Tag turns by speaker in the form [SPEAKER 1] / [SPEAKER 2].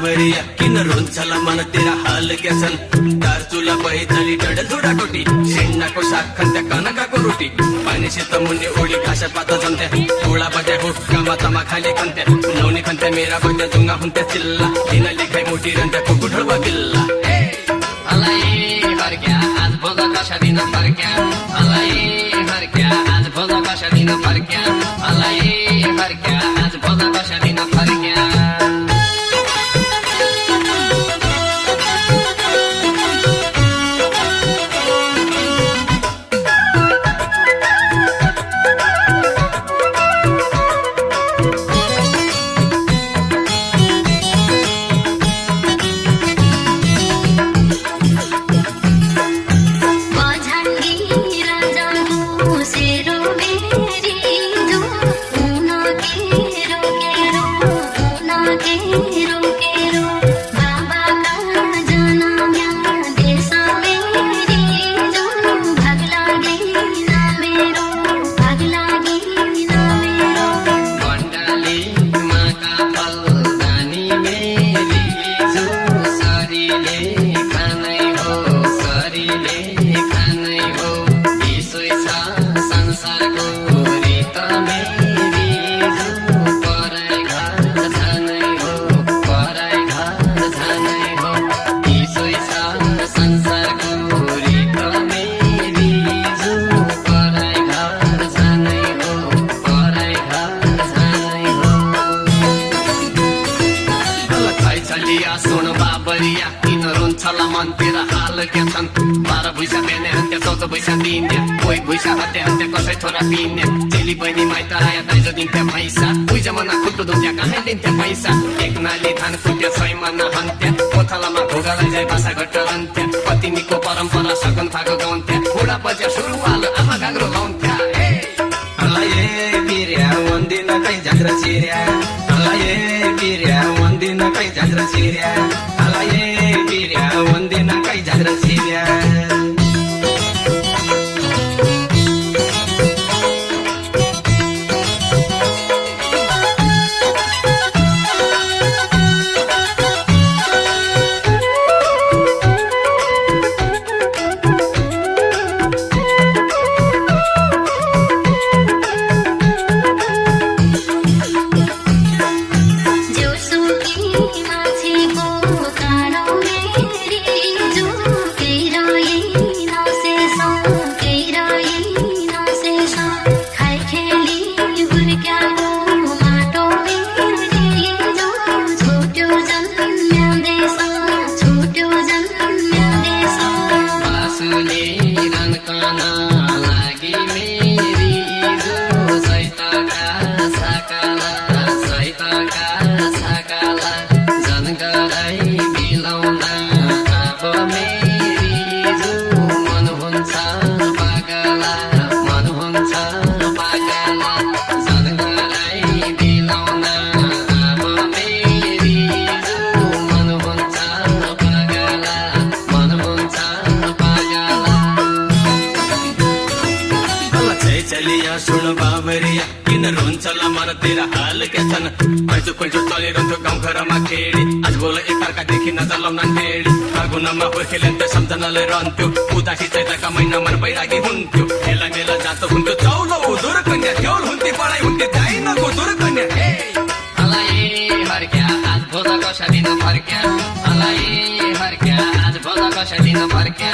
[SPEAKER 1] बाबरिया किन रोन्छला मन तेरा हाल क्या छन् दार्चुला पैताली डडल धुडा टोटी सेन्नाको साग खन्त्या कनकाको रोटी पानीसित मुन्ने ओडी घाँस पात जन्त्या गोडा बट्या हुक्कामा तमा खाले खन्त्या नौनी खन्त्या मेरा बट्या जुङ्गा हुन्त्या चिल्ला किन लेखाइ मोटी रन्त्या कुकुठोर्वा बिल्ला
[SPEAKER 2] अलाई फर्क्या आज भोग कसा दिन फर्क्या अलाई फर्क्या आज भोग कसा दिन फर्क्या अलाई फर्क्या आज भोग कसा दिन फर्क्या किन रोन्छला मन तेरा हाल क्या छन् 12 भुइसा बेने हन्त्या 14 भुइसा दिन्या कोही भुइसा हत्या हन्त्या कसै छोरा पिन्या चेली बहिनी माइत आया दाइजो दिन्थ्या पैसा उही जमाना खुट्टो दुन्थ्या कहाँ दिन्थ्या पैसा एक नाली धान फुट्यो 6 मना हन्त्या कोथालामा घोगालाई जाइ भाषा घट्ट रन्थ्या पतिनीको परम्परा सगन फागो गाउँथ्या बुढा बज्या सुरुवाल आमा घाग्रो लाउँथ्या
[SPEAKER 1] अलाई बिर्या वन्दिन कै झाँक्रा चिर्या अलाई बिर्या वन्दिन कै झाँक्रा चिर्या अलाई बिर्या वन्दिन कै झाँक्रा चिर्या सुन बाबरिया किन रोन्छला मन तेरा हाल क्या छन् पैँचो पैँचो चलिरहन्थ्यो गाउँ घरमा खेडी आज बोल एकअर्कादेखि नचलाउन ढेडी फागुनमा खेल्थ्यो सम्झनाले रहन्थ्यो उदासी चैतका महिनामा बैरागी हुन्थ्यो मेला मेला जाँचो हुन्थ्यो चौलो उधुर कन्या केवल हुन्थे पढाइ हुन्थे दाइनको दुर कन्या
[SPEAKER 2] अलाई फर्क्या आज भोग कसा दिन फर्क्या अलाई फर्क्या आज भोग कसा दिन फर्क्या